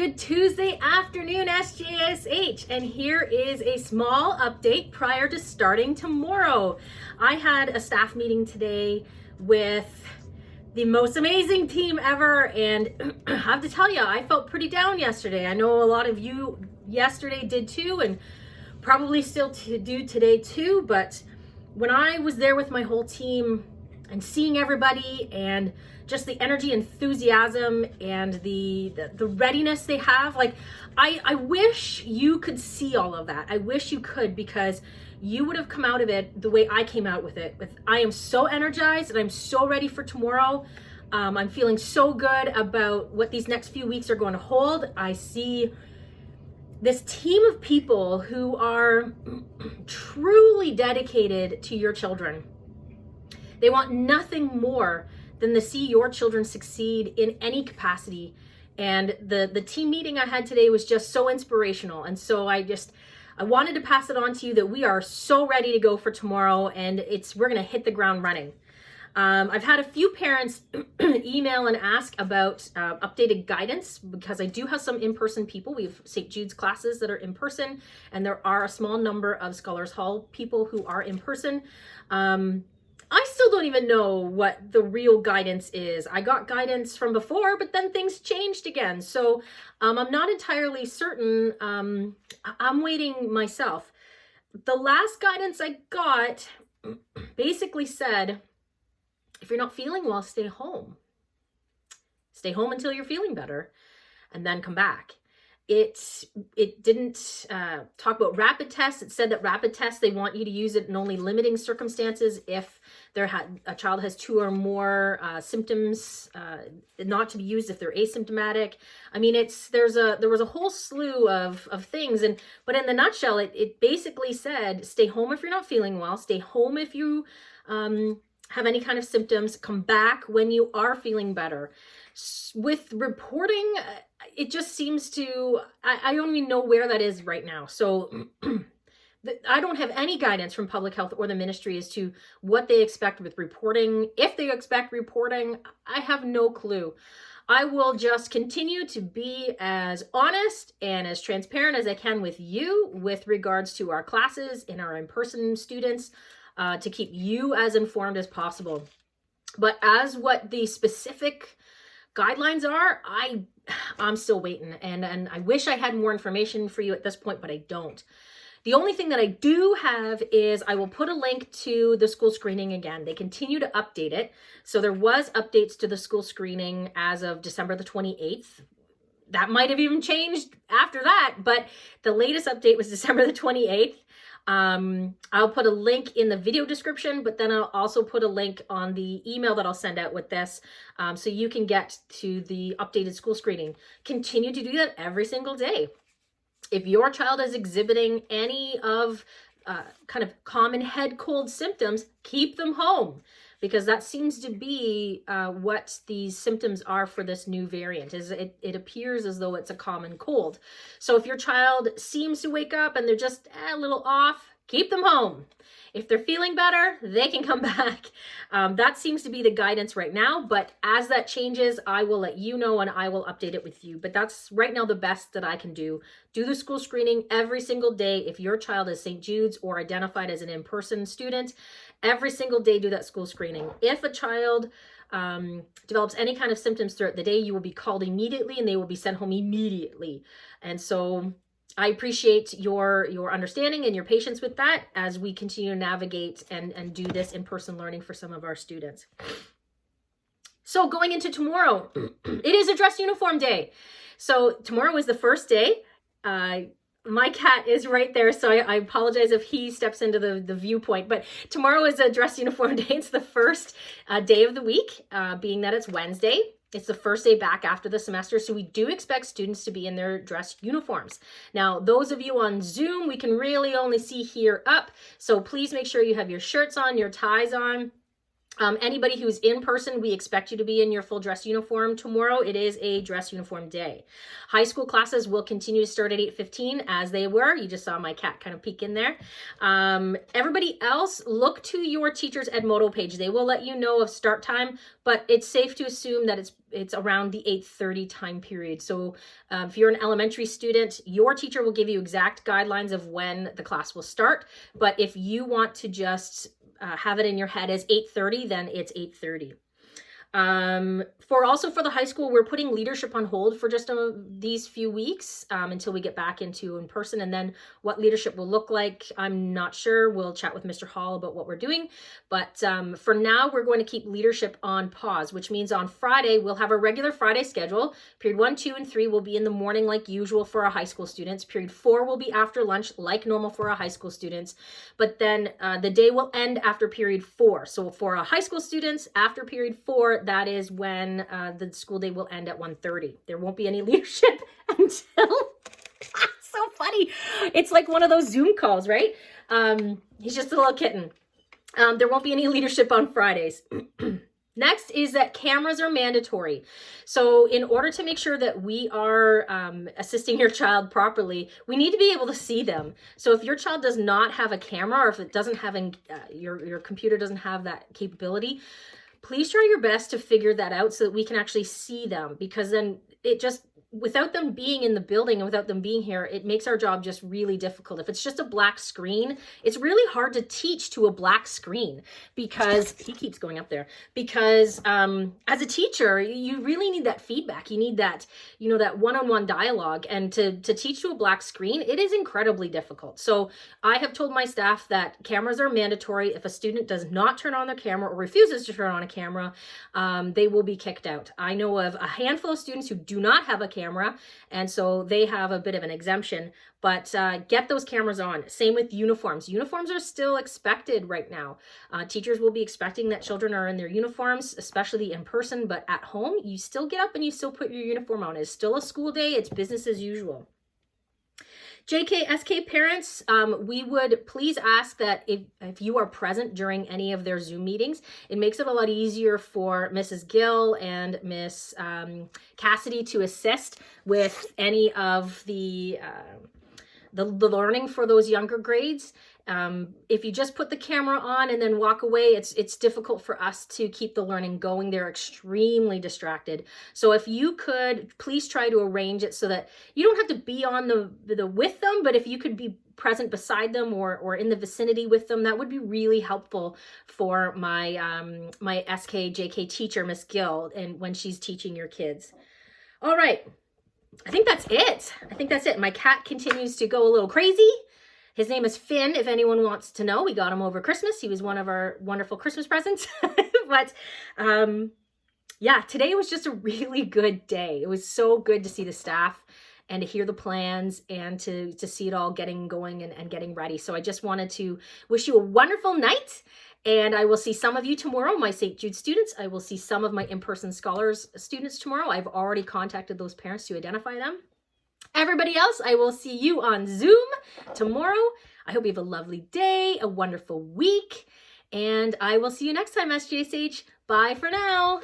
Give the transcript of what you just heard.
Good Tuesday afternoon, SJSH, and here is a small update prior to starting tomorrow. I had a staff meeting today with the most amazing team ever, and I have to tell you, I felt pretty down yesterday. I know a lot of you yesterday did too, and probably still do today too, but when I was there with my whole team and seeing everybody and just the energy, enthusiasm, and the readiness they have, like I wish you could see all of that. I wish you could, because you would have come out of it the way I came out with it. I am so energized and I'm so ready for tomorrow. I'm feeling so good about what these next few weeks are going to hold. I see this team of people who are truly dedicated to your children. They want nothing more than to see your children succeed in any capacity. And the team meeting I had today was just so inspirational. And so I wanted to pass it on to you that we are so ready to go for tomorrow, and we're gonna hit the ground running. I've had a few parents email and ask about updated guidance, because I do have some in-person people. We have St. Jude's classes that are in person, and there are a small number of Scholars Hall people who are in person. I still don't even know what the real guidance is. I got guidance from before, but then things changed again. So I'm not entirely certain. I'm waiting myself. The last guidance I got basically said, if you're not feeling well, stay home. Stay home until you're feeling better, and then come back. It didn't talk about rapid tests. It said that rapid tests, they want you to use it in only limiting circumstances if a child has 2 or more symptoms, not to be used if they're asymptomatic. I mean, there was a whole slew of things, but in the nutshell, it basically said, stay home if you're not feeling well, stay home if you have any kind of symptoms, come back when you are feeling better. With reporting, it just seems to, I don't even know where that is right now. So I don't have any guidance from public health or the ministry as to what they expect with reporting. If they expect reporting, I have no clue. I will just continue to be as honest and as transparent as I can with you with regards to our classes and our in-person students, to keep you as informed as possible. But as what the specific guidelines are, I'm still waiting, and I wish I had more information for you at this point, but I don't. The only thing that I do have is I will put a link to the school screening again. They continue to update it. So there was updates to the school screening as of December the 28th. That might have even changed after that, but the latest update was December the 28th. I'll put a link in the video description, but then I'll also put a link on the email that I'll send out with this, so you can get to the updated school screening. Continue to do that every single day. If your child is exhibiting any of kind of common head cold symptoms, keep them home, because that seems to be what these symptoms are for this new variant. It appears as though it's a common cold. So if your child seems to wake up and they're just a little off, keep them home. If they're feeling better, they can come back. That seems to be the guidance right now, but as that changes, I will let you know and I will update it with you. But that's right now the best that I can do. Do the school screening every single day. If your child is St. Jude's or identified as an in-person student, every single day do that school screening. If a child develops any kind of symptoms throughout the day, you will be called immediately and they will be sent home immediately. And so I appreciate your understanding and your patience with that as we continue to navigate and do this in-person learning for some of our students. So going into tomorrow, it is a dress uniform day. So tomorrow is the first day. My cat is right there, so I apologize if he steps into the viewpoint, but tomorrow is a dress uniform day. It's the first day of the week, being that it's Wednesday. It's the first day back after the semester, so we do expect students to be in their dress uniforms. Now, those of you on Zoom, we can really only see here up, so please make sure you have your shirts on, your ties on. Anybody who's in person, we expect you to be in your full dress uniform tomorrow. It is a dress uniform day. High school classes will continue to start at 8:15 as they were. You just saw my cat kind of peek in there. Everybody else, look to your teacher's Edmodo page. They will let you know of start time, but it's safe to assume that it's around the 8:30 time period. So if you're an elementary student, your teacher will give you exact guidelines of when the class will start. But if you want to just have it in your head as 8:30, then it's 8:30. For the high school, we're putting leadership on hold for just these few weeks until we get back into in person. And then what leadership will look like, I'm not sure. We'll chat with Mr. Hall about what we're doing. But for now, we're going to keep leadership on pause, which means on Friday, we'll have a regular Friday schedule. Period 1, 2, and 3 will be in the morning like usual for our high school students. Period 4 will be after lunch like normal for our high school students. But then the day will end after period 4. So for our high school students, after period 4, that is when the school day will end at 1:30. There won't be any leadership until so funny. It's like one of those Zoom calls, right? He's just a little kitten. There won't be any leadership on Fridays. Next is that cameras are mandatory. So in order to make sure that we are assisting your child properly, we need to be able to see them. So if your child does not have a camera, or if it doesn't have your computer doesn't have that capability, please try your best to figure that out so that we can actually see them, because then it just, without them being in the building and without them being here, it makes our job just really difficult. If it's just a black screen, it's really hard to teach to a black screen, because he keeps going up there, because as a teacher, you really need that feedback. You need that, that one-on-one dialogue, and to teach to a black screen, it is incredibly difficult. So I have told my staff that cameras are mandatory. If a student does not turn on their camera or refuses to turn on a camera, they will be kicked out. I know of a handful of students who do not have a camera, and so they have a bit of an exemption, but get those cameras on. Same with uniforms. Uniforms are still expected right now. Teachers will be expecting that children are in their uniforms, especially in person, but at home, you still get up and you still put your uniform on. It's still a school day. It's business as usual. JKSK parents, we would please ask that if you are present during any of their Zoom meetings, it makes it a lot easier for Mrs. Gill and Miss Cassidy to assist with any of the learning for those younger grades. If you just put the camera on and then walk away, it's difficult for us to keep the learning going. They're extremely distracted. So if you could please try to arrange it so that you don't have to be on the with them, but if you could be present beside them or in the vicinity with them, that would be really helpful for my my SKJK teacher, Miss Gill, and when she's teaching your kids. All right. I think that's it. My cat continues to go a little crazy. His name is Finn, if anyone wants to know. We got him over Christmas. He was one of our wonderful Christmas presents. But yeah, today was just a really good day. It was so good to see the staff and to hear the plans and to see it all getting going and getting ready. So I just wanted to wish you a wonderful night. And I will see some of you tomorrow, my St. Jude students. I will see some of my in-person scholars students tomorrow. I've already contacted those parents to identify them. Everybody else, I will see you on Zoom tomorrow. I hope you have a lovely day, a wonderful week, and I will see you next time, SJSH. Bye for now.